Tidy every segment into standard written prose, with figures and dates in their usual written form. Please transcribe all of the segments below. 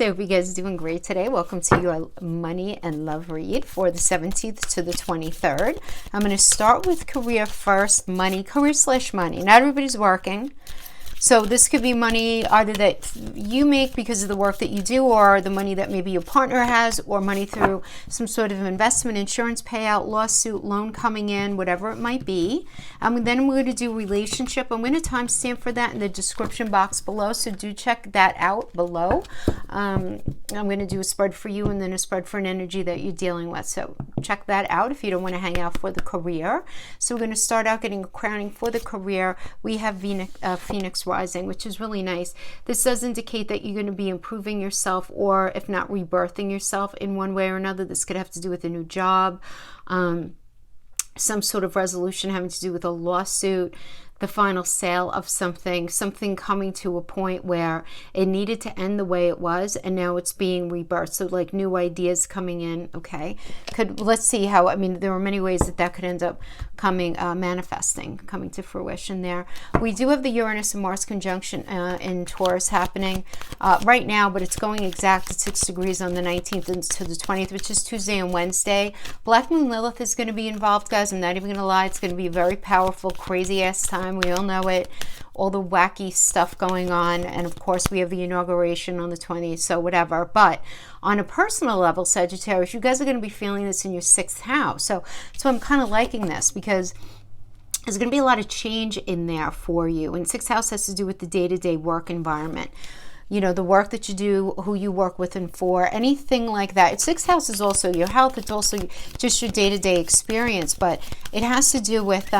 I hope you guys are doing great today. Welcome to your money and love read for the 17th to the 23rd. I'm going to start with career first, money, career/money. Not everybody's working. So this could be money either that you make because of the work that you do, or the money that maybe your partner has, or money through some sort of investment, insurance payout, lawsuit, loan coming in, whatever it might be. Then we're going to do relationship. I'm going to timestamp for that in the description box below, so do check that out below. I'm going to do a spread for you and then a spread for an energy that you're dealing with. So check that out if you don't want to hang out for the career. So we're going to start out getting a crowning for the career. We have Phoenix rising, which is really nice. This does indicate that you're going to be improving yourself, or if not rebirthing yourself in one way or another. This could have to do with a new job, some sort of resolution having to do with a lawsuit, the final sale of something coming to a point where it needed to end the way it was, and now it's being rebirthed. So like new ideas coming in. Okay, let's see how, there are many ways that could end up coming, manifesting, coming to fruition there. We do have the Uranus and Mars conjunction in Taurus happening right now, but it's going exact at 6 degrees on the 19th and to the 20th, which is Tuesday and Wednesday. Black Moon Lilith is going to be involved, guys. I'm not even going to lie. It's going to be a very powerful, crazy ass time. We all know it. All the wacky stuff going on. And of course, we have the inauguration on the 20th, so whatever. But on a personal level, Sagittarius, you guys are going to be feeling this in your 6th house. So I'm kind of liking this, because there's going to be a lot of change in there for you. And 6th house has to do with the day-to-day work environment. You know, the work that you do, who you work with and for, anything like that. 6th house is also your health. It's also just your day-to-day experience. But it has to do with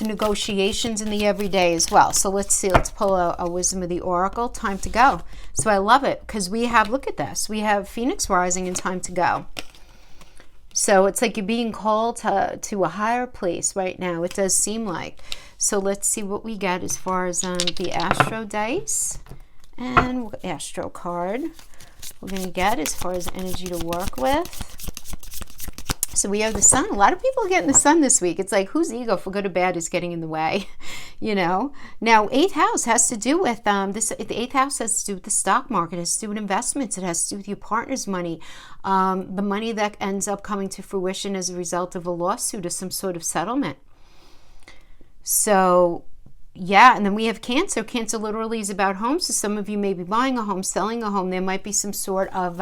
negotiations in the everyday as well. So let's see, let's pull a wisdom of the oracle. Time to go. So I love it, because we have, look at this, we have Phoenix rising and time to go. So it's like you're being called to a higher place right now. It does seem like. So let's see what we get as far as the Astro dice and Astro card. We're going to get as far as energy to work with. So we have the sun. A lot of people are getting the sun this week. It's like, whose ego, for good or bad, is getting in the way? You know? Now, 8th house has to do with, the 8th house has to do with the stock market. It has to do with investments. It has to do with your partner's money. The money that ends up coming to fruition as a result of a lawsuit or some sort of settlement. So, yeah, and then we have Cancer. Cancer literally is about homes. So some of you may be buying a home, selling a home. There might be some sort of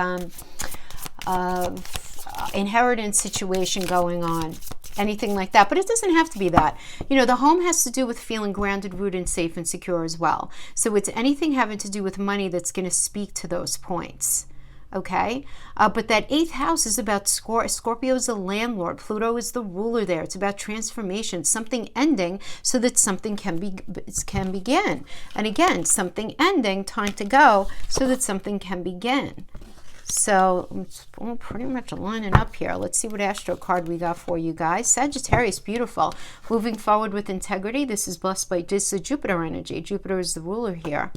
inheritance situation going on, anything like that. But it doesn't have to be that. You know, the home has to do with feeling grounded, rooted, safe, and secure as well. So it's anything having to do with money that's going to speak to those points. Okay, but that 8th house is about Scorpio is the landlord. Pluto is the ruler there. It's about transformation, something ending so that something can begin. And again, something ending, time to go so that something can begin. So it's pretty much lining up here. Let's see what Astro card we got for you guys. Sagittarius, beautiful. Moving forward with integrity. This is blessed by this Jupiter energy. Jupiter is the ruler here.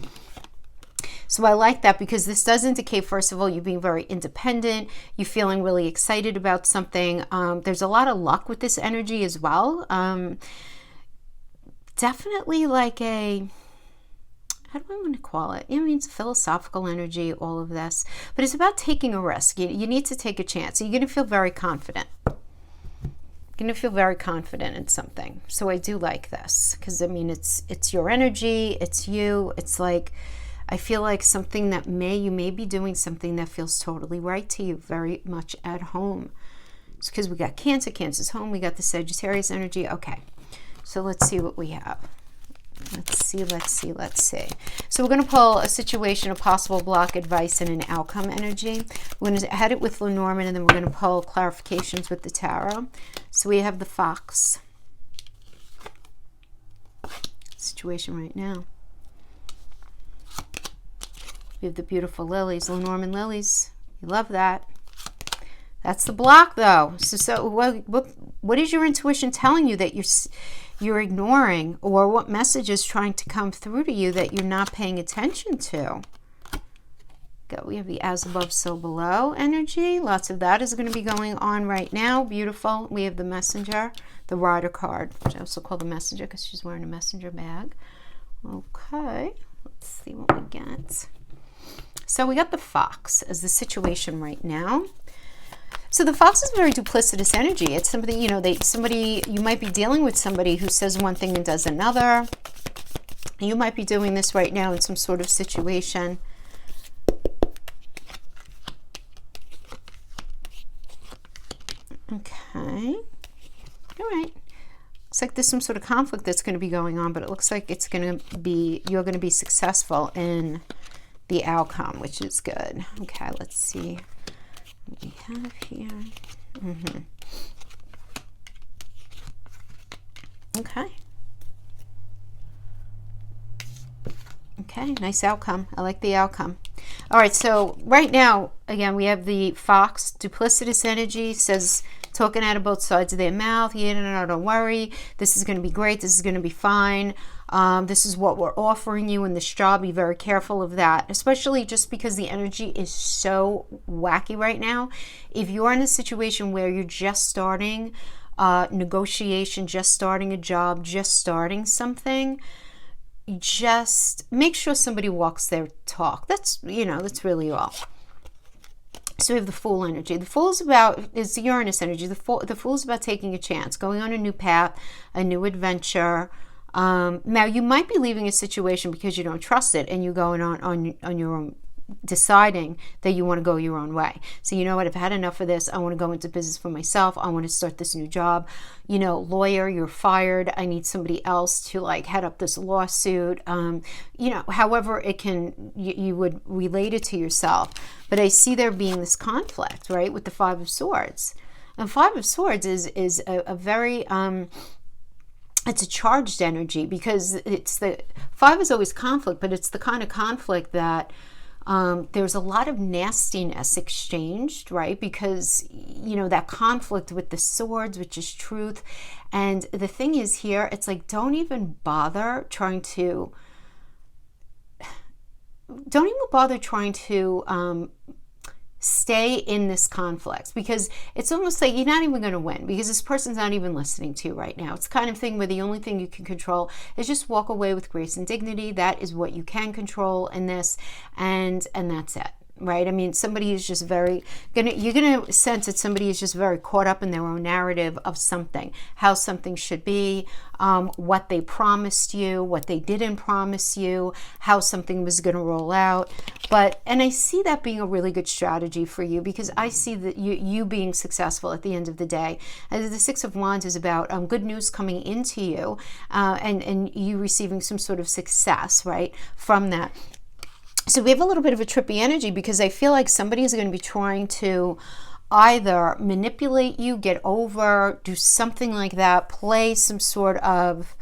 So I like that, because this does indicate, first of all, you being very independent. You're feeling really excited about something. There's a lot of luck with this energy as well. Definitely like a, how do I want to call it? It's a philosophical energy, all of this. But it's about taking a risk. You need to take a chance. You're going to feel very confident. You're going to feel very confident in something. So I do like this, because, it's your energy. It's you. It's like, I feel like something that you may be doing something that feels totally right to you, very much at home. It's because we got Cancer. Cancer's home. We got the Sagittarius energy. Okay. So let's see what we have. Let's see. So we're going to pull a situation, a possible block, advice, and an outcome energy. We're going to head it with Lenormand, and then we're going to pull clarifications with the tarot. So we have the Fox. Situation right now. We have the beautiful lilies, Lenormand lilies. You love that. That's the block, though. So what is your intuition telling you that you're ignoring, or what message is trying to come through to you that you're not paying attention to? We have the as above, so below energy. Lots of that is going to be going on right now. Beautiful. We have the Messenger, the Rider card, which I also call the Messenger because she's wearing a messenger bag. Okay. Let's see what we get. So we got the Fox as the situation right now. So the Fox is very duplicitous energy. It's somebody, you know, you might be dealing with somebody who says one thing and does another. You might be doing this right now in some sort of situation. Okay. All right. Looks like there's some sort of conflict that's going to be going on, but it looks like it's going to be, you're going to be successful in the outcome, which is good. Okay, let's see what we have here. Okay. Okay, nice outcome. I like the outcome. All right, so right now, again, we have the Fox, duplicitous energy, says, talking out of both sides of their mouth. Yeah, no, don't worry. This is going to be great. This is going to be fine. This is what we're offering you in this job. Be very careful of that, especially just because the energy is so wacky right now. If you're in a situation where you're just starting negotiation, just starting a job, just starting something, just make sure somebody walks their talk. That's, you know, that's really all. So we have the Fool energy. The Fool is the Uranus energy. The Fool is about taking a chance, going on a new path, a new adventure. Now you might be leaving a situation because you don't trust it, and you're going on your own, deciding that you want to go your own way. So you know what, I've had enough of this. I want to go into business for myself. I want to start this new job. You know, lawyer, you're fired. I need somebody else to like head up this lawsuit. You know, however it can, you would relate it to yourself. But I see there being this conflict, right, with the Five of Swords. And Five of Swords is a very it's a charged energy, because it's the Five is always conflict, but it's the kind of conflict that there's a lot of nastiness exchanged, right? Because, you know, that conflict with the swords, which is truth. And the thing is here, it's like, don't even bother trying to stay in this conflict, because it's almost like you're not even going to win, because this person's not even listening to you right now. It's the kind of thing where the only thing you can control is just walk away with grace and dignity. That is what you can control in this, and that's it, right? I mean, somebody is just you're gonna sense that somebody is just very caught up in their own narrative of something, how something should be, what they promised you, what they didn't promise you, how something was going to roll out. And I see that being a really good strategy for you, because I see that you being successful at the end of the day. And the Six of Wands is about good news coming into you, and you receiving some sort of success, right, from that. So we have a little bit of a trippy energy, because I feel like somebody is going to be trying to either manipulate you, get over, do something like that, play some sort of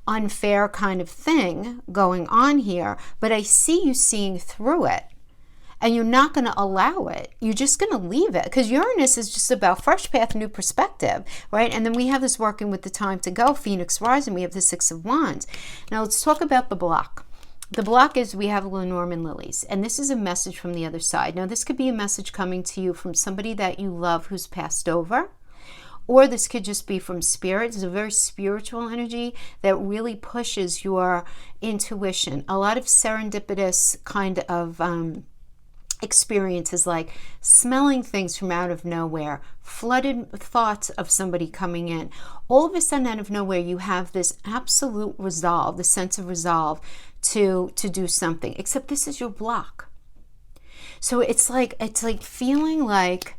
unfair kind of thing going on here. But I see you seeing through it, and you're not going to allow it. You're just going to leave it, because Uranus is just about fresh path, new perspective, right? And then we have this working with the time to go, Phoenix rising. We have the Six of Wands. Now let's talk about the block. The block is, we have Lenormand lilies, and this is a message from the other side. Now, this could be a message coming to you from somebody that you love who's passed over, or this could just be from spirit. It's a very spiritual energy that really pushes your intuition. A lot of serendipitous kind of experiences, like smelling things from out of nowhere, flooded thoughts of somebody coming in. All of a sudden, out of nowhere, you have this absolute resolve, the sense of resolve to do something, except this is your block. So it's like feeling like,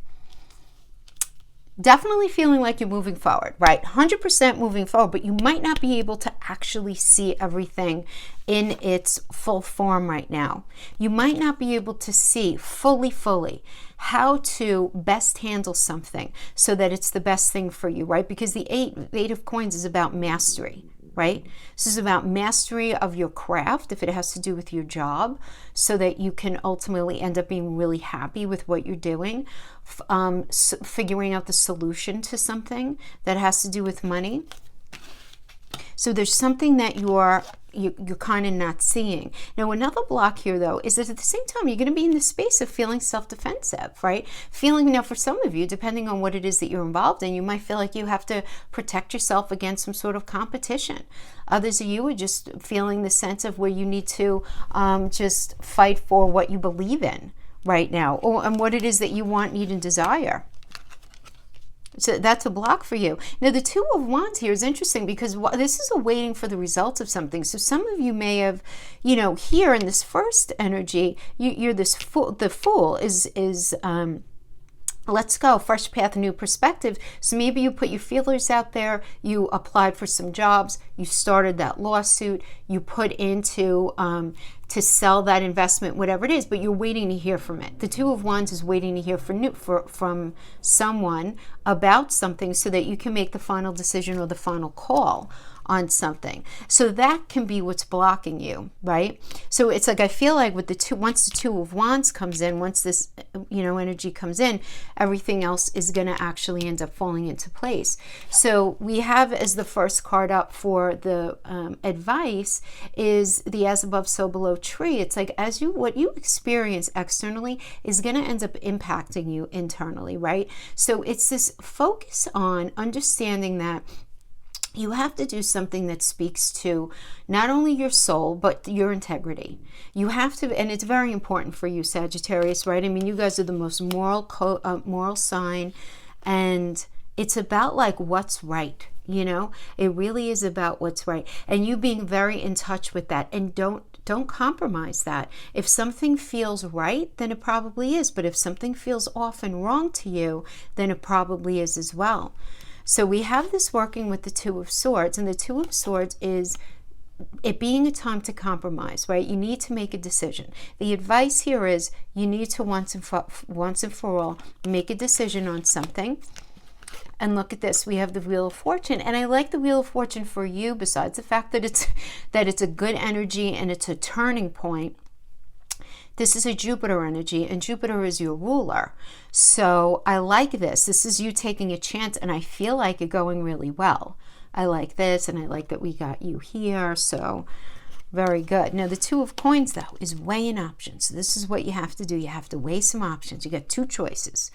definitely feeling like you're moving forward, right? 100% moving forward, but you might not be able to actually see everything in its full form right now. You might not be able to see fully how to best handle something so that it's the best thing for you, right? Because the eight of coins is about mastery, right? This is about mastery of your craft, if it has to do with your job, so that you can ultimately end up being really happy with what you're doing, figuring out the solution to something that has to do with money. So there's something that you're you're kind of not seeing. Now, another block here, though, is that at the same time, you're going to be in the space of feeling self-defensive, right? Feeling, now, for some of you, depending on what it is that you're involved in, you might feel like you have to protect yourself against some sort of competition. Others of you are just feeling the sense of where you need to just fight for what you believe in right now, and what it is that you want, need, and desire. So that's a block for you. Now, the Two of Wands here is interesting because this is a waiting for the results of something. So some of you may have, here in this first energy, you're this fool. The Fool is let's go, fresh path, new perspective. So maybe you put your feelers out there, you applied for some jobs, you started that lawsuit, you put into to sell that investment, whatever it is, but you're waiting to hear from it. The Two of Wands is waiting to hear from someone about something so that you can make the final decision or the final call on something. So that can be what's blocking you, right? So it's like, I feel like with once the Two of Wands comes in, once this, energy comes in, everything else is going to actually end up falling into place. So we have as the first card up for the advice is the as above, so below tree. It's like, what you experience externally is going to end up impacting you internally, right? So it's this focus on understanding that you have to do something that speaks to not only your soul, but your integrity. You have to, and it's very important for you, Sagittarius, right? I mean, you guys are the most moral sign, and it's about like what's right, It really is about what's right, and you being very in touch with that, and don't compromise that. If something feels right, then it probably is, but if something feels off and wrong to you, then it probably is as well. So we have this working with the Two of Swords, and the Two of Swords is it being a time to compromise, right? You need to make a decision. The advice here is you need to once and for all make a decision on something. And look at this, we have the Wheel of Fortune, and I like the Wheel of Fortune for you, besides the fact that it's a good energy and it's a turning point. This is a Jupiter energy, and Jupiter is your ruler. So I like this. This is you taking a chance, and I feel like it going really well. I like this, and I like that we got you here. So very good. Now, the Two of Coins, though, is weighing options. So this is what you have to do. You have to weigh some options. You got two choices,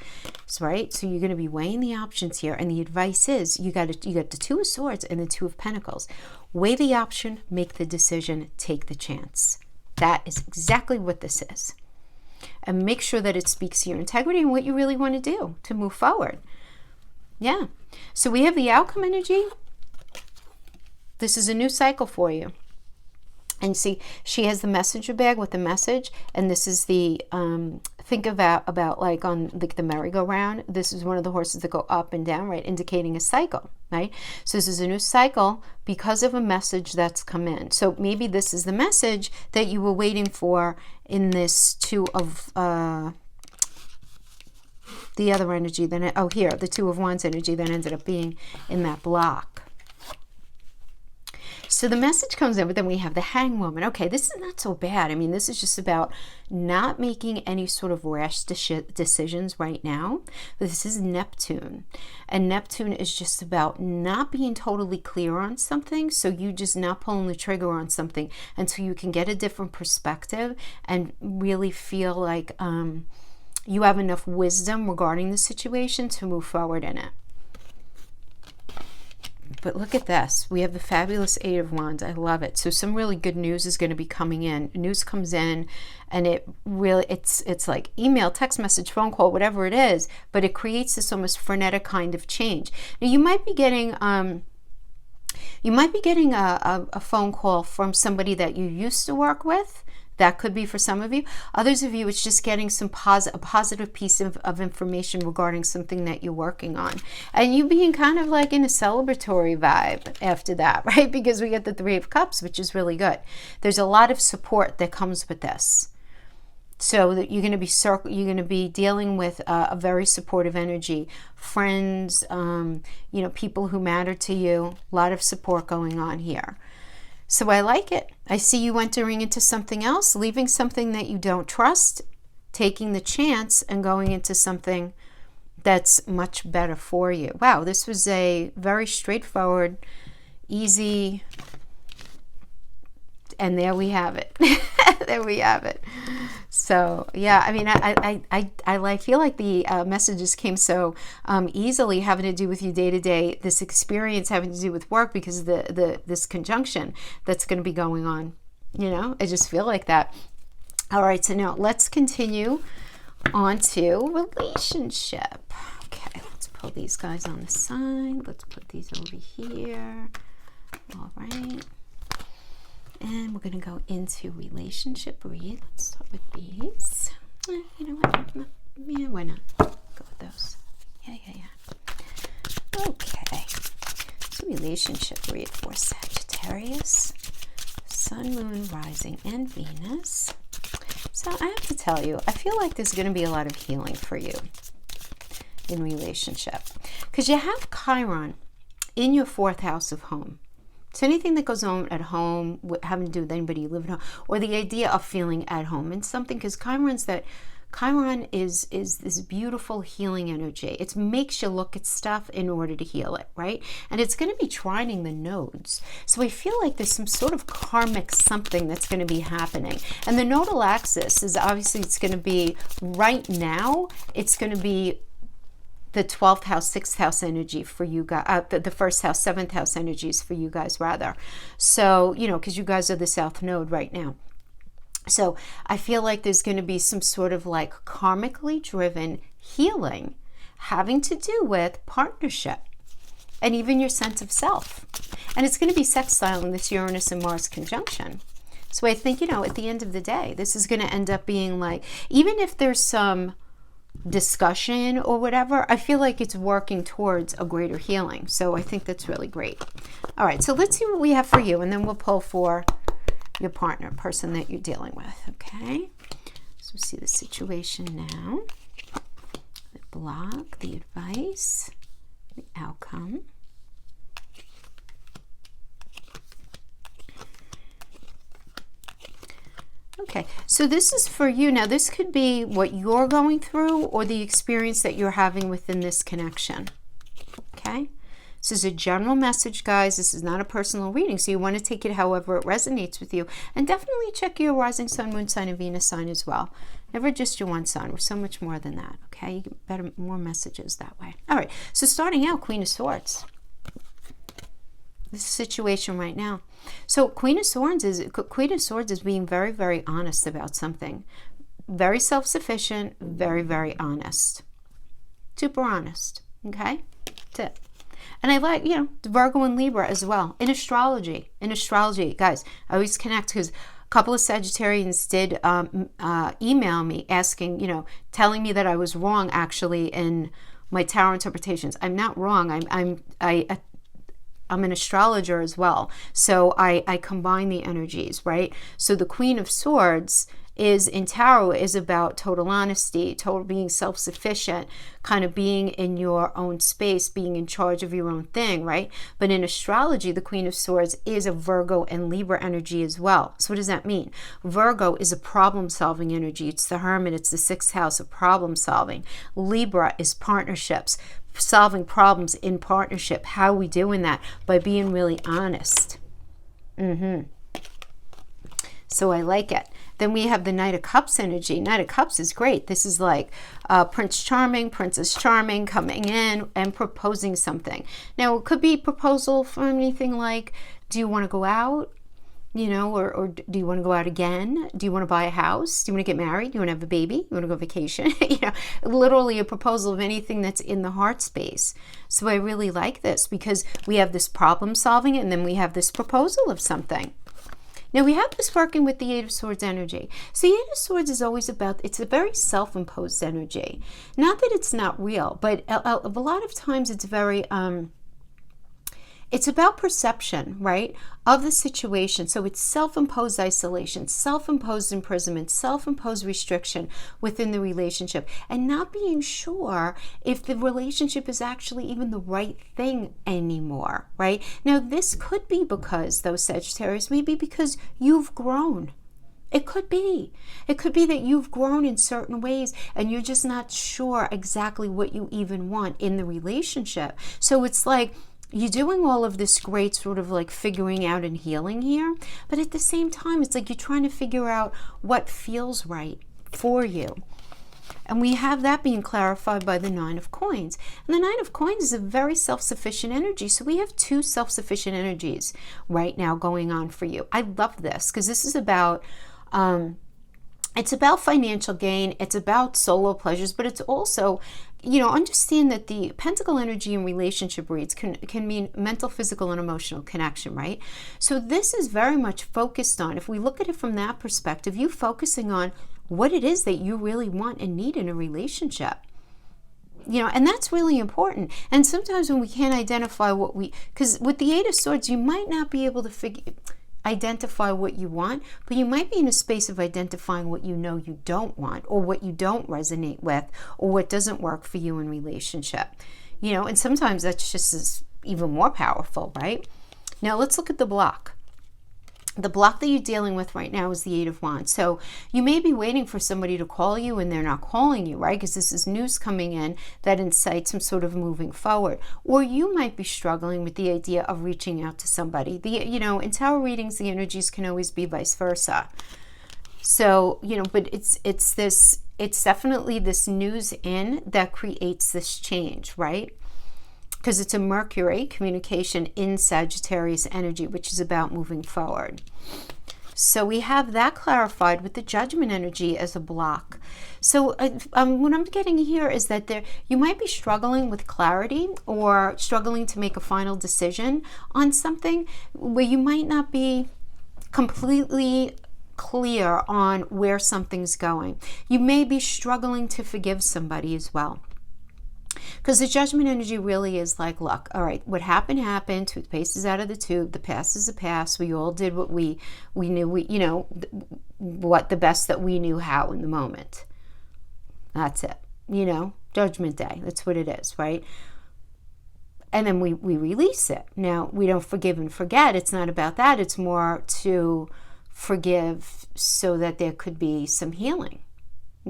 right? So you're going to be weighing the options here, and the advice is you got the Two of Swords and the Two of Pentacles. Weigh the option, make the decision, take the chance. That is exactly what this is. And make sure that it speaks to your integrity and what you really want to do to move forward. Yeah. So we have the outcome energy. This is a new cycle for you. And see, she has the messenger bag with the message, and this is the think about like on the merry-go-round. This is one of the horses that go up and down, right, indicating a cycle, right? So this is a new cycle because of a message that's come in. So maybe this is the message that you were waiting for in this Two of the other energy. Then here, the Two of Wands energy that ended up being in that block. So the message comes in, but then we have the Hanged Woman. Okay, this is not so bad. I mean, this is just about not making any sort of rash decisions right now. This is Neptune. And Neptune is just about not being totally clear on something. So you just not pulling the trigger on something until you can get a different perspective and really feel like you have enough wisdom regarding the situation to move forward in it. But look at this. We have the fabulous Eight of Wands. I love it. So some really good news is going to be coming in. News comes in, and it's like email, text message, phone call, whatever it is, but it creates this almost frenetic kind of change. Now you might be getting a phone call from somebody that you used to work with. That could be for some of you. Others of you, it's just getting a positive piece of information regarding something that you're working on. And you being kind of like in a celebratory vibe after that, right? Because we get the Three of Cups, which is really good. There's a lot of support that comes with this. So that you're going to be dealing with a very supportive energy. Friends, people who matter to you. A lot of support going on here. So I like it. I see you entering into something else, leaving something that you don't trust, taking the chance and going into something that's much better for you. Wow, this was a very straightforward, easy And there we have it. There we have it. So yeah, I mean, I feel like the messages came so easily, having to do with you day to day, this experience having to do with work because of this conjunction that's going to be going on. You know, I just feel like that. All right, so now let's continue on to relationship. Okay, let's pull these guys on the side. Let's put these over here. All right. And we're going to go into relationship read. Let's start with these. You know what? Yeah, why not? Go with those. Yeah. Okay. So relationship read for Sagittarius, Sun, Moon, Rising, and Venus. So I have to tell you, I feel like there's going to be a lot of healing for you in relationship. Because you have Chiron in your 4th house of home. So anything that goes on at home, having to do with anybody you live at home, or the idea of feeling at home in something, because Chiron is this beautiful healing energy. It makes you look at stuff in order to heal it, right? And it's going to be trining the nodes. So I feel like there's some sort of karmic something that's going to be happening. And the nodal axis is obviously, it's going to be right now, it's going to be the 12th house, 6th house energy for you guys, the 1st house, 7th house energies for you guys rather. So, you know, because you guys are the south node right now. So I feel like there's going to be some sort of like karmically driven healing having to do with partnership and even your sense of self. And it's going to be sextile in this Uranus and Mars conjunction. So I think, you know, at the end of the day, this is going to end up being like, even if there's some discussion or whatever, I feel like it's working towards a greater healing. So I think that's really great. All right, so let's see what we have for you, and then we'll pull for your partner, person that you're dealing with. Okay, so we see the situation now, the block, the advice, the outcome. Okay, so this is for you. Now, this could be what you're going through or the experience that you're having within this connection. Okay, this is a general message, guys. This is not a personal reading, so you want to take it however it resonates with you. And definitely check your rising sun, moon sign, and Venus sign as well. Never just your one sign. We're so much more than that. Okay, you get better, more messages that way. All right, so starting out, Queen of Swords. This situation right now. So Queen of Swords is being very, very honest about something. Very self-sufficient, very, very honest. Super honest. Okay? That's it. And I like, you know, Virgo and Libra as well. In astrology, guys, I always connect because a couple of Sagittarians did email me asking, you know, telling me that I was wrong actually in my tarot interpretations. I'm not wrong. I'm an astrologer as well. So I combine the energies, right? So the Queen of Swords is in tarot is about total honesty, total being self-sufficient, kind of being in your own space, being in charge of your own thing, right? But in astrology, the Queen of Swords is a Virgo and Libra energy as well. So what does that mean? Virgo is a problem-solving energy. It's the Hermit. It's the 6th house of problem-solving. Libra is partnerships, solving problems in partnership. How are we doing that? By being really honest. So I like it. Then we have the Knight of Cups energy. Knight of Cups is great. This is like Prince Charming, Princess Charming coming in and proposing something. Now, it could be proposal for anything like, do you want to go out? You know, or do you want to go out again? Do you want to buy a house? Do you want to get married? Do you want to have a baby? You want to go on vacation? You know, literally a proposal of anything that's in the heart space. So I really like this because we have this problem solving and then we have this proposal of something. Now we have this working with the Eight of Swords energy. So the Eight of Swords is always about, it's a very self-imposed energy. Not that it's not real, but a lot of times it's very, it's about perception, right, of the situation. So it's self-imposed isolation, self-imposed imprisonment, self-imposed restriction within the relationship, and not being sure if the relationship is actually even the right thing anymore, right? Now, this could be because, those Sagittarius, maybe because you've grown. It could be. It could be that you've grown in certain ways and you're just not sure exactly what you even want in the relationship. So it's like, you're doing all of this great sort of like figuring out and healing here, but at the same time, it's like you're trying to figure out what feels right for you. And we have that being clarified by the Nine of Coins. And the Nine of Coins is a very self-sufficient energy. So we have two self-sufficient energies right now going on for you. I love this because this is about, it's about financial gain. It's about solo pleasures, but it's also, you know, understand that the Pentacle energy in relationship reads can mean mental, physical, and emotional connection, right? So this is very much focused on, if we look at it from that perspective, you focusing on what it is that you really want and need in a relationship. You know, and that's really important. And sometimes when we can't identify what because with the Eight of Swords, you might not be able to identify what you want, but you might be in a space of identifying what you know you don't want, or what you don't resonate with, or what doesn't work for you in relationship. You know, and sometimes that's just even more powerful, right? Now let's look at the block. The block that you're dealing with right now is the Eight of Wands. So you may be waiting for somebody to call you and they're not calling you, right? Because this is news coming in that incites some sort of moving forward. Or you might be struggling with the idea of reaching out to somebody. You know, in tarot readings, the energies can always be vice versa. So, you know, but it's definitely this news in that creates this change, right? Because it's a Mercury communication in Sagittarius energy, which is about moving forward. So we have that clarified with the Judgment energy as a block. So what I'm getting here is that you might be struggling with clarity, or struggling to make a final decision on something where you might not be completely clear on where something's going. You may be struggling to forgive somebody as well. Because the Judgment energy really is like, look, all right, what happened, happened. Toothpaste is out of the tube. The past is the past. We all did what we knew, you know, what the best that we knew how in the moment. That's it. You know, Judgment Day. That's what it is, right? And then we release it. Now, we don't forgive and forget. It's not about that. It's more to forgive so that there could be some healing,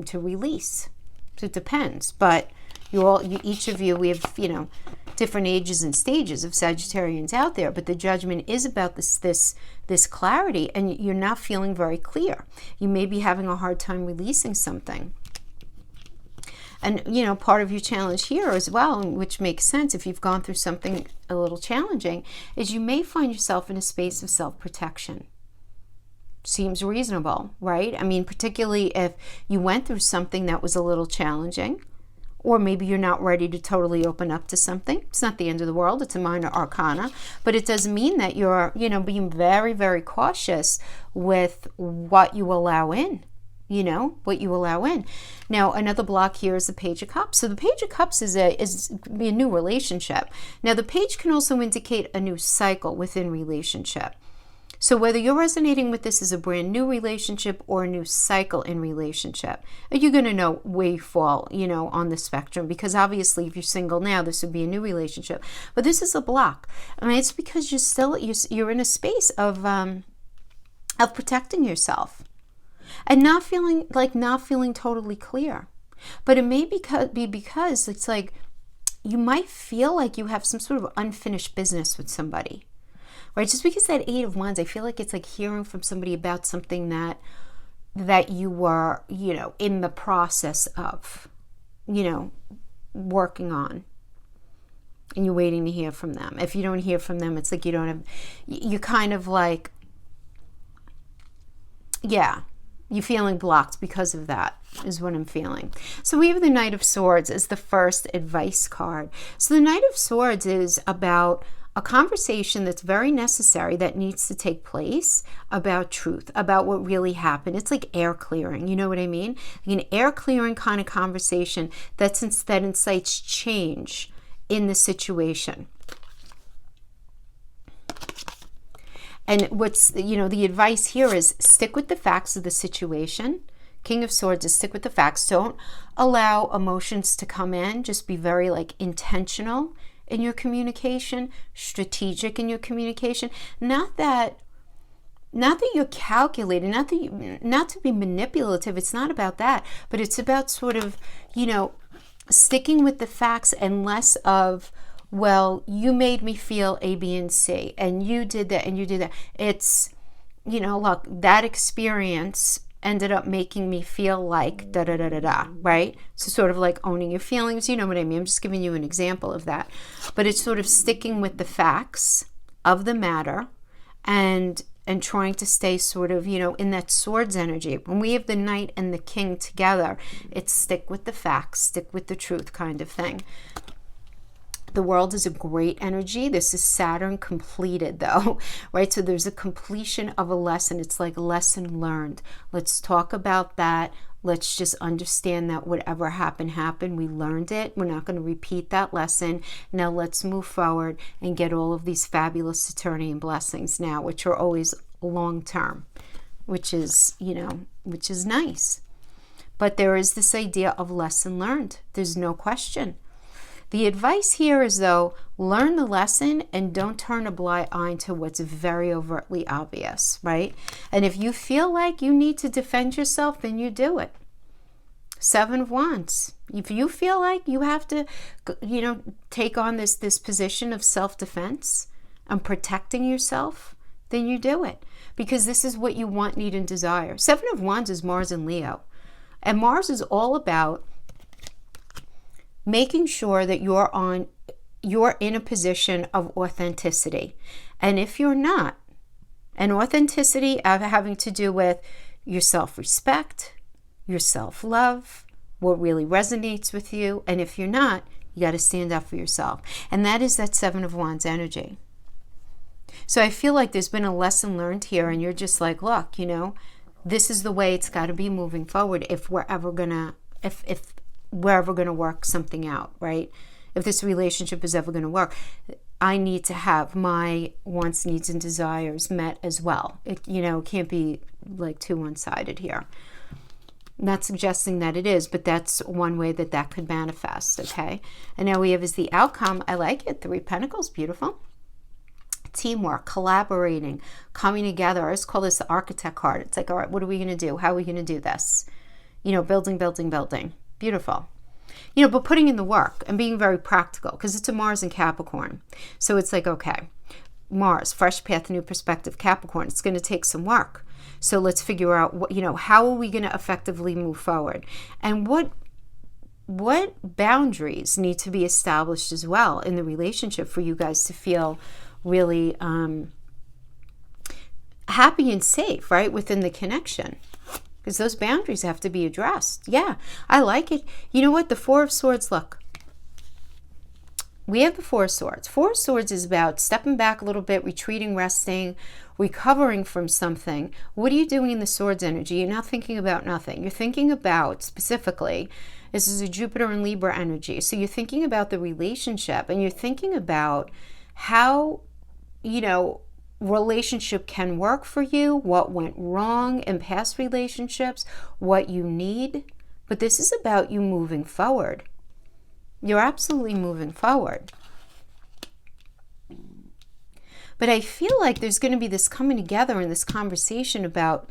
to release. So it depends. But each of you, we have, you know, different ages and stages of Sagittarians out there, but the Judgment is about this clarity, and you're not feeling very clear. You may be having a hard time releasing something. And, you know, part of your challenge here as well, which makes sense if you've gone through something a little challenging, is you may find yourself in a space of self-protection. Seems reasonable, right? I mean, particularly if you went through something that was a little challenging, or maybe you're not ready to totally open up to something. It's not the end of the world. It's a minor arcana. But it does mean that you're, you know, being very, very cautious with what you allow in. You know, what you allow in. Now, another block here is the Page of Cups. So the Page of Cups is a new relationship. Now, the Page can also indicate a new cycle within relationship. So whether you're resonating with this as a brand new relationship or a new cycle in relationship, you're going to know where you fall, you know, on the spectrum. Because obviously, if you're single now, this would be a new relationship. But this is a block. I mean, it's because you're in a space of protecting yourself and not feeling totally clear. But it may be because it's like you might feel like you have some sort of unfinished business with somebody. Right? Just because that Eight of Wands, I feel like it's like hearing from somebody about something that you were, you know, in the process of, you know, working on. And you're waiting to hear from them. If you don't hear from them, it's like you're kind of like, yeah, you're feeling blocked because of that, is what I'm feeling. So we have the Knight of Swords as the first advice card. So the Knight of Swords is about a conversation that's very necessary that needs to take place about truth, about what really happened. It's like air clearing, you know what I mean? Like an air clearing kind of conversation that incites change in the situation. And what's, you know, the advice here is stick with the facts of the situation. King of Swords is stick with the facts. Don't allow emotions to come in. Just be very like intentional in your communication, strategic in your communication. Not that you're calculating, not to be manipulative. It's not about that, but it's about sort of, you know, sticking with the facts and less of well, you made me feel A, B, and C, and you did that, and you did that. It's, look, that experience ended up making me feel like da da da da da, right? So sort of like owning your feelings, you know what I mean? I'm just giving you an example of that. But it's sort of sticking with the facts of the matter and trying to stay sort of, in that swords energy. When we have the knight and the king together, it's stick with the facts, stick with the truth kind of thing. The world is a great energy. This is Saturn completed though, right? So there's a completion of a lesson. It's like a lesson learned. Let's talk about that. Let's just understand that whatever happened. We learned it. We're not going to repeat that lesson. Now let's move forward and get all of these fabulous Saturnian blessings now, which are always long term, which is nice. But there is this idea of lesson learned. There's no question. The advice here is, though, learn the lesson and don't turn a blind eye to what's very overtly obvious, right? And if you feel like you need to defend yourself, then you do it. 7 of Wands. If you feel like you have to, take on this position of self-defense and protecting yourself, then you do it. Because this is what you want, need, and desire. 7 of Wands is Mars and Leo. And Mars is all about making sure that you're in a position of authenticity. And if you're not, and authenticity having to do with your self-respect, your self-love, what really resonates with you. And if you're not, you got to stand up for yourself. And that is that 7 of Wands energy. So I feel like there's been a lesson learned here, and you're just like, look, this is the way it's got to be moving forward if we're ever gonna work something out, right? If this relationship is ever going to work, I need to have my wants, needs, and desires met as well. It can't be like too one-sided here. Not suggesting that it is, but that's one way that could manifest, okay? And now we have as the outcome, I like it, 3 Pentacles, beautiful. Teamwork, collaborating, coming together. I just call this the architect card. It's like, all right, what are we going to do? How are we going to do this? Building. Beautiful. But putting in the work and being very practical, because it's a Mars in Capricorn. So it's like, okay, Mars, fresh path, new perspective, Capricorn. It's going to take some work. So let's figure out how are we going to effectively move forward, and what boundaries need to be established as well in the relationship for you guys to feel really happy and safe, right, within the connection. Because those boundaries have to be addressed. Yeah, I like it. You know what? The 4 of Swords, look. We have the 4 of Swords. 4 of Swords is about stepping back a little bit, retreating, resting, recovering from something. What are you doing in the Swords energy? You're not thinking about nothing. You're thinking about, specifically, this is a Jupiter and Libra energy. So you're thinking about the relationship, and you're thinking about how, relationship can work for you, what went wrong in past relationships, what you need. But this is about you moving forward. You're absolutely moving forward. But I feel like there's going to be this coming together in this conversation about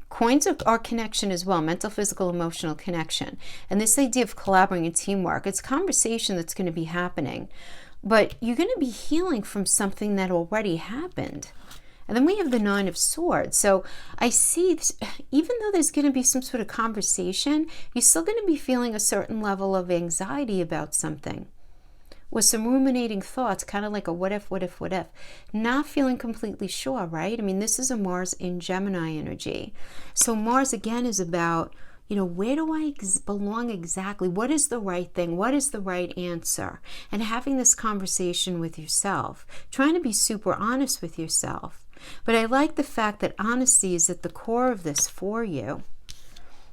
coins of our connection as well, mental, physical, emotional connection. And this idea of collaborating and teamwork, it's conversation that's going to be happening. But you're going to be healing from something that already happened. And then we have the 9 of Swords. So I see, even though there's going to be some sort of conversation, you're still going to be feeling a certain level of anxiety about something. With some ruminating thoughts, kind of like a what if. Not feeling completely sure, right? I mean, this is a Mars in Gemini energy. So Mars, again, is about, where do I belong exactly? What is the right thing? What is the right answer? And having this conversation with yourself, trying to be super honest with yourself. But I like the fact that honesty is at the core of this for you.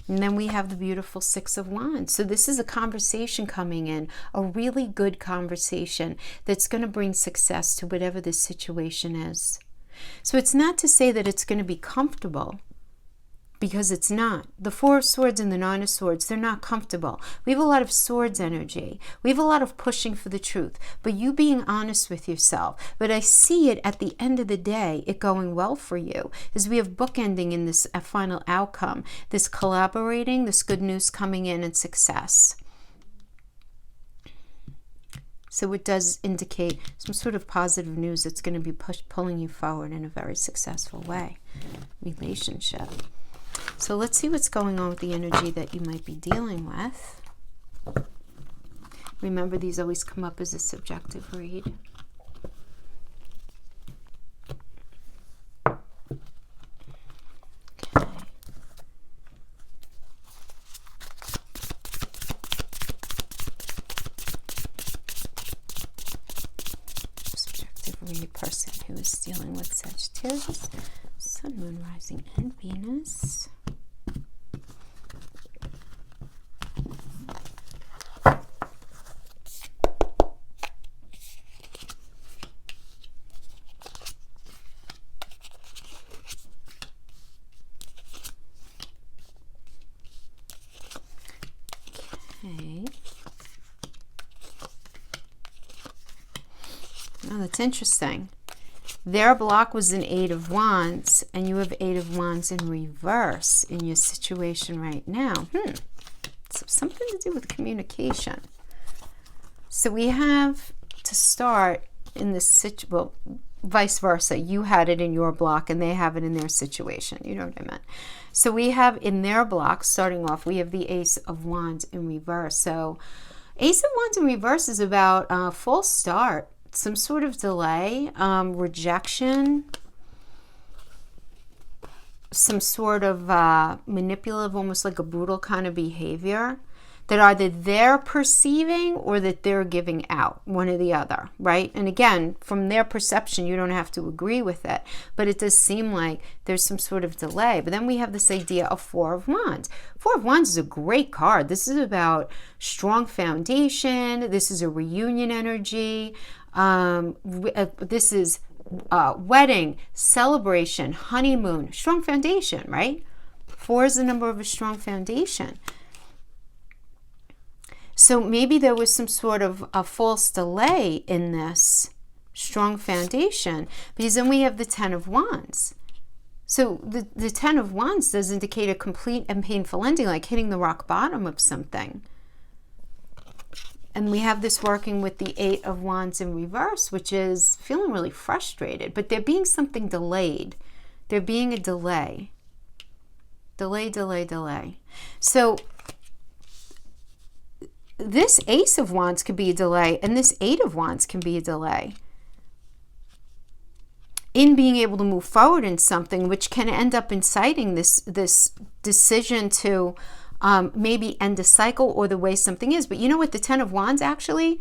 And then we have the beautiful 6 of Wands. So this is a conversation coming in, a really good conversation that's going to bring success to whatever this situation is. So it's not to say that it's going to be comfortable, because it's not. The 4 of Swords and the 9 of Swords, they're not comfortable. We have a lot of Swords energy. We have a lot of pushing for the truth, but you being honest with yourself. But I see it at the end of the day, it going well for you, as we have bookending in this final outcome, this collaborating, this good news coming in, and success. So it does indicate some sort of positive news that's going to be pulling you forward in a very successful way. Relationship. So let's see what's going on with the energy that you might be dealing with. Remember, these always come up as a subjective read. Person who is dealing with Sagittarius, Sun, Moon, Rising, and Venus. Okay. Oh, that's interesting. Their block was an 8 of Wands, and you have 8 of Wands in reverse in your situation right now. So something to do with communication. So we have to start in this well, vice versa. You had it in your block, and they have it in their situation. You know what I meant. So we have in their block, starting off, we have the Ace of Wands in reverse. So Ace of Wands in reverse is about a false start. Some sort of delay, rejection, some sort of manipulative, almost like a brutal kind of behavior that either they're perceiving or that they're giving out, one or the other, right? And again, from their perception, you don't have to agree with it, but it does seem like there's some sort of delay. But then we have this idea of 4 of Wands. 4 of Wands is a great card. This is about strong foundation. This is a reunion energy. This is wedding, celebration, honeymoon, strong foundation, right? 4 is the number of a strong foundation. So maybe there was some sort of a false delay in this strong foundation, because then we have the 10 of Wands. So the 10 of Wands does indicate a complete and painful ending, like hitting the rock bottom of something. And we have this working with the 8 of Wands in reverse, which is feeling really frustrated, but there being something delayed. There being a delay. Delay. So this Ace of Wands could be a delay, and this 8 of Wands can be a delay in being able to move forward in something, which can end up inciting this decision to maybe end a cycle or the way something is. But you know what? The 10 of Wands actually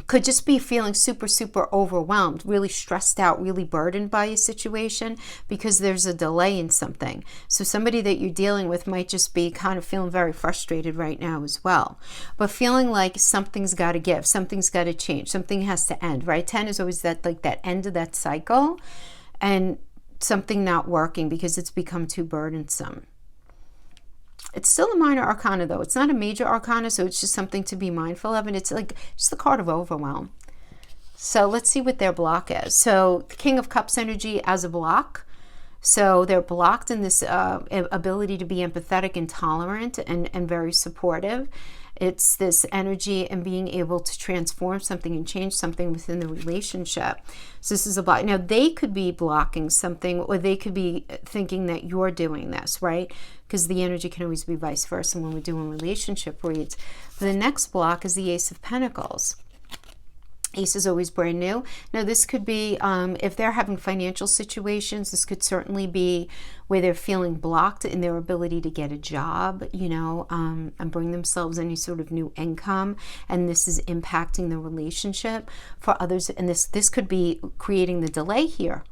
could just be feeling super, super overwhelmed, really stressed out, really burdened by a situation because there's a delay in something. So somebody that you're dealing with might just be kind of feeling very frustrated right now as well. But feeling like something's got to give, something's got to change, something has to end, right? 10 is always that, like that end of that cycle, and something not working because it's become too burdensome. It's still a minor arcana, though. It's not a major arcana, so it's just something to be mindful of, and it's like just the card of overwhelm. So let's see what their block is. So the King of Cups energy as a block. So they're blocked in this ability to be empathetic and tolerant and very supportive. It's this energy and being able to transform something and change something within the relationship. So this is a block. Now, they could be blocking something, or they could be thinking that you're doing this, right? Because the energy can always be vice versa when we're doing relationship reads. The next block is the Ace of Pentacles. Ace is always brand new. Now, this could be, if they're having financial situations, this could certainly be where they're feeling blocked in their ability to get a job, you know, and bring themselves any sort of new income. And this is impacting the relationship. For others, and this could be creating the delay here.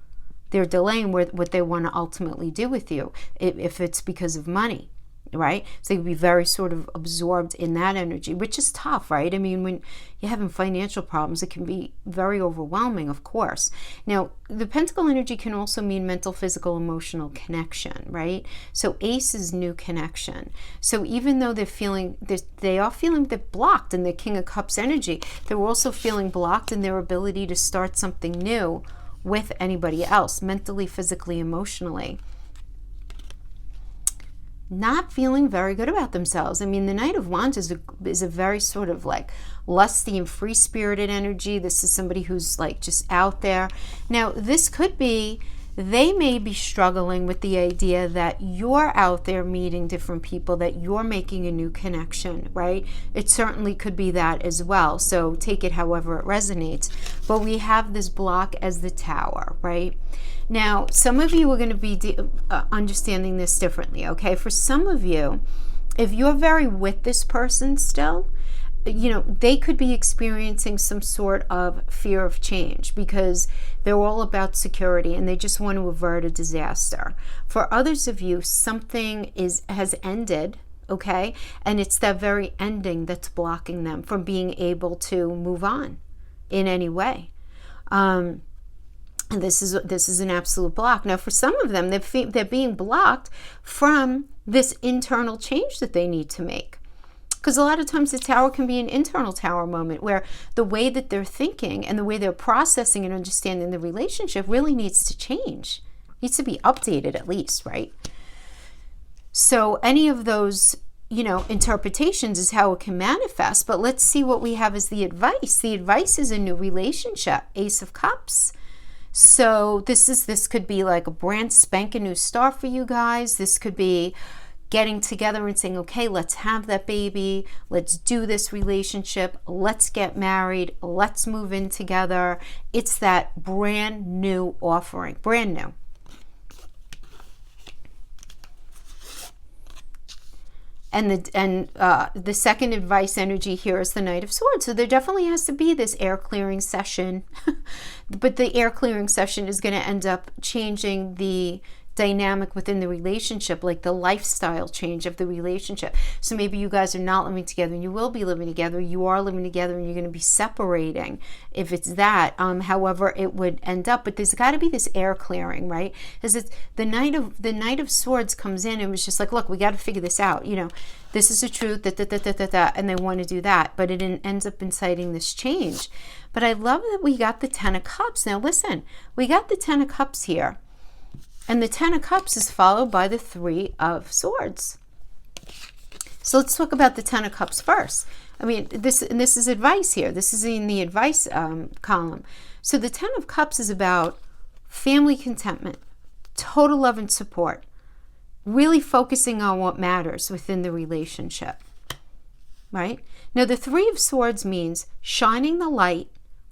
They're delaying what they want to ultimately do with you, if it's because of money. Right? So they could be very sort of absorbed in that energy, which is tough, right? I mean, when you're having financial problems, it can be very overwhelming, of course. Now, the Pentacle energy can also mean mental, physical, emotional connection, right? So Ace is new connection. So even though they're feeling, they are feeling they're blocked in the King of Cups energy, they're also feeling blocked in their ability to start something new with anybody else, mentally, physically, emotionally. not feeling very good about themselves. I mean, the Knight of Wands is a very sort of like lusty and free-spirited energy. This is somebody who's like just out there. Now, this could be, they may be struggling with the idea that you're out there meeting different people, that you're making a new connection, right? It certainly could be that as well. So take it however it resonates. But we have this block as the Tower, right? Now, some of you are going to be understanding this differently, okay? For some of you, if you're very with this person still, you know, they could be experiencing some sort of fear of change because they're all about security and they just want to avert a disaster. For others of you, something has ended, okay? And it's that very ending that's blocking them from being able to move on in any way. And this is an absolute block. Now, for some of them, they're being blocked from this internal change that they need to make. Because a lot of times the Tower can be an internal Tower moment where the way that they're thinking and the way they're processing and understanding the relationship really needs to change. Needs to be updated at least, right? So any of those, you know, interpretations is how it can manifest. But let's see what we have as the advice. The advice is a new relationship. Ace of Cups. So this could be like a brand spanking new start for you guys. This could be getting together and saying, okay, let's have that baby. Let's do this relationship. Let's get married. Let's move in together. It's that brand new offering, brand new. And the second advice energy here is the Knight of Swords. So there definitely has to be this air clearing session. But the air clearing session is going to end up changing the dynamic within the relationship, like the lifestyle change of the relationship. So maybe you guys are not living together and you will be living together. You are living together and you're going to be separating if it's that. However it would end up, but there's got to be this air clearing, right? Because it's the Knight of Swords comes in and was just like, look, we got to figure this out. You know, this is the truth, and they want to do that, but it ends up inciting this change. But I love that we got the Ten of Cups. Now listen, we got the Ten of Cups here. And the Ten of Cups is followed by the Three of Swords. So let's talk about the Ten of Cups first. I mean, this is advice here. This is in the advice column. So the Ten of Cups is about family contentment, total love and support, really focusing on what matters within the relationship, right? Now, the Three of Swords means shining the light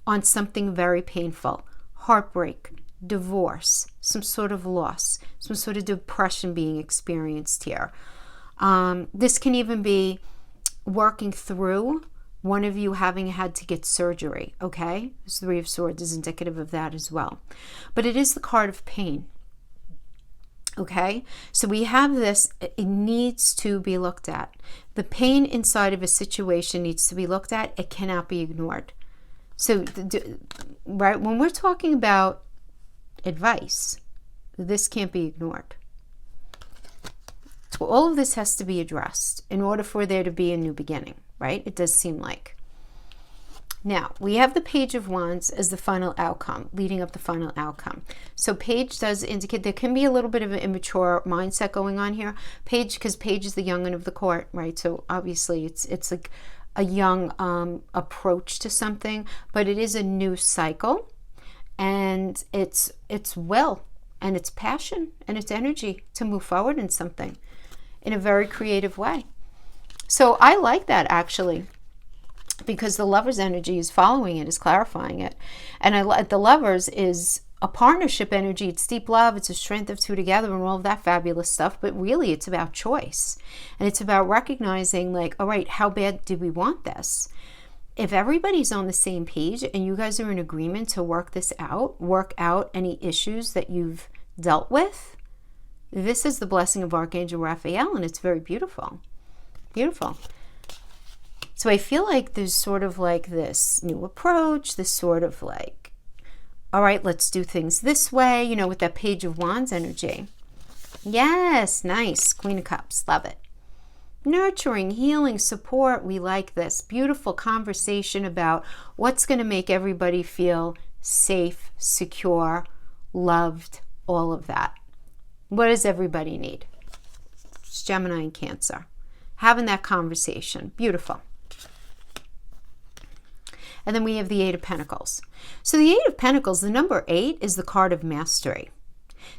on something very painful, heartbreak, divorce, some sort of loss, some sort of depression being experienced here. This can even be working through one of you having had to get surgery, okay? This Three of Swords is indicative of that as well. But it is the card of pain, okay? So we have this, it needs to be looked at. The pain inside of a situation needs to be looked at. It cannot be ignored. So, right, when we're talking about advice, this can't be ignored. So all of this has to be addressed in order for there to be a new beginning, right? It does seem like. Now, we have the Page of Wands as the final outcome, leading up the final outcome. So Page does indicate there can be a little bit of an immature mindset going on here. Page, because Page is the young one of the court, right? So obviously it's like a young approach to something, but it is a new cycle. And it's will and it's passion and it's energy to move forward in something in a very creative way. So I like that actually, because the Lover's energy is following it, is clarifying it. And the Lover's is a partnership energy. It's deep love. It's a strength of two together and all of that fabulous stuff. But really it's about choice. And it's about recognizing like, all right, how bad do we want this? If everybody's on the same page and you guys are in agreement to work this out, work out any issues that you've dealt with, this is the blessing of Archangel Raphael, and it's very beautiful. Beautiful. So I feel like there's sort of like this new approach, this sort of like, all right, let's do things this way, you know, with that Page of Wands energy. Yes, nice. Queen of Cups, love it. Nurturing, healing, support. We like this. Beautiful conversation about what's going to make everybody feel safe, secure, loved, all of that. What does everybody need? It's Gemini and Cancer. Having that conversation. Beautiful. And then we have the Eight of Pentacles. So the Eight of Pentacles, the number 8 is the card of mastery.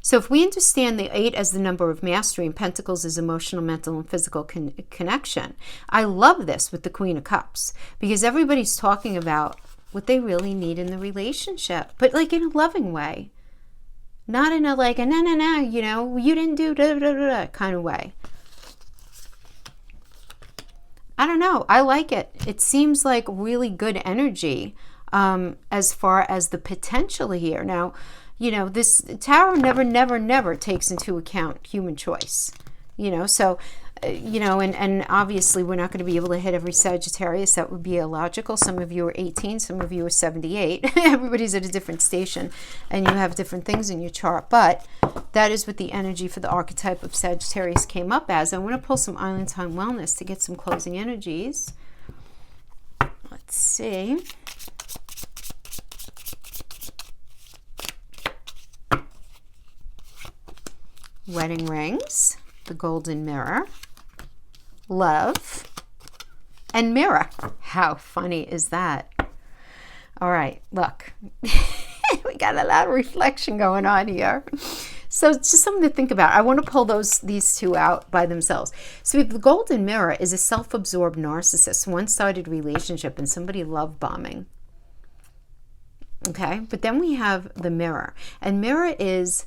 So if we understand the 8 as the number of mastery and Pentacles is emotional, mental, and physical connection, I love this with the Queen of Cups, because everybody's talking about what they really need in the relationship, but like in a loving way. Not in a like, no, you know, you didn't do da da da da kind of way. I don't know. I like it. It seems like really good energy as far as the potential here. Now, you know, this tarot never takes into account human choice. You know, so, you know, and obviously we're not going to be able to hit every Sagittarius. That would be illogical. Some of you are 18, some of you are 78. Everybody's at a different station and you have different things in your chart. But that is what the energy for the archetype of Sagittarius came up as. I want to pull some Island Time Wellness to get some closing energies. Let's see. Wedding rings, the golden mirror, love, and mirror. How funny is that? All right, look. We got a lot of reflection going on here. So it's just something to think about. I want to pull these two out by themselves. So the golden mirror is a self-absorbed narcissist, one-sided relationship, and somebody love bombing. Okay, but then we have the mirror. And mirror is...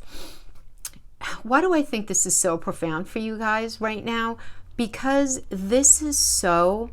Why do I think this is so profound for you guys right now? Because this is so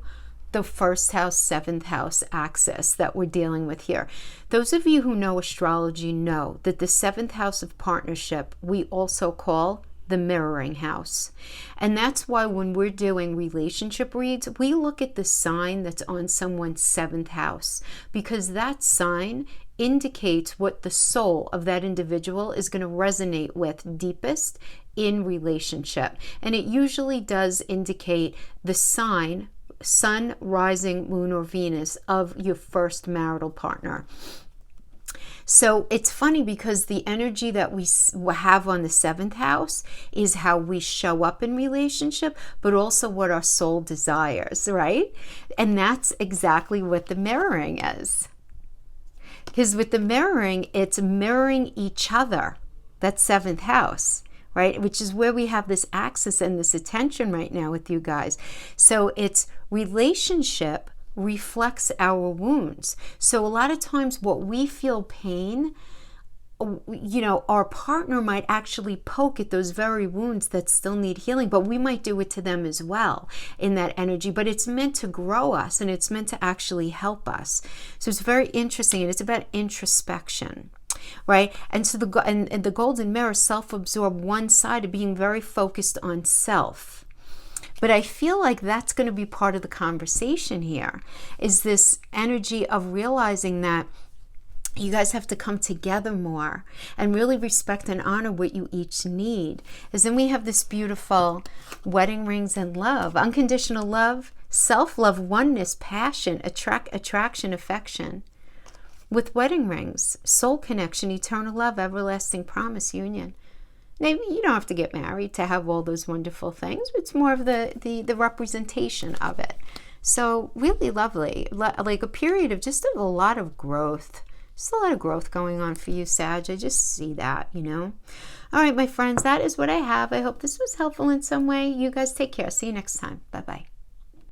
the first house, seventh house axis that we're dealing with here. Those of you who know astrology know that the seventh house of partnership we also call the mirroring house. And that's why when we're doing relationship reads, we look at the sign that's on someone's seventh house, because that sign indicates what the soul of that individual is going to resonate with deepest in relationship. And it usually does indicate the sign, sun, rising, moon, or Venus of your first marital partner. So it's funny because the energy that we have on the seventh house is how we show up in relationship, but also what our soul desires, right? And that's exactly what the mirroring is. Because with the mirroring, it's mirroring each other. That's seventh house, right? Which is where we have this axis and this attention right now with you guys. So it's relationship reflects our wounds. So a lot of times what we feel pain, you know, our partner might actually poke at those very wounds that still need healing, but we might do it to them as well in that energy. But it's meant to grow us and it's meant to actually help us. So it's very interesting, and it's about introspection, right? And so the golden mirror, self-absorbed, one-sided, being very focused on self. But I feel like that's going to be part of the conversation here, is this energy of realizing that you guys have to come together more and really respect and honor what you each need. As then we have this beautiful wedding rings and love, unconditional love, self-love, oneness, passion, attraction, affection. With wedding rings, soul connection, eternal love, everlasting promise, union. Maybe you don't have to get married to have all those wonderful things. It's more of the representation of it. So really lovely, like a period of just a lot of growth. Just a lot of growth going on for you, Sag. I just see that, you know. All right, my friends, that is what I have. I hope this was helpful in some way. You guys take care. See you next time. Bye-bye.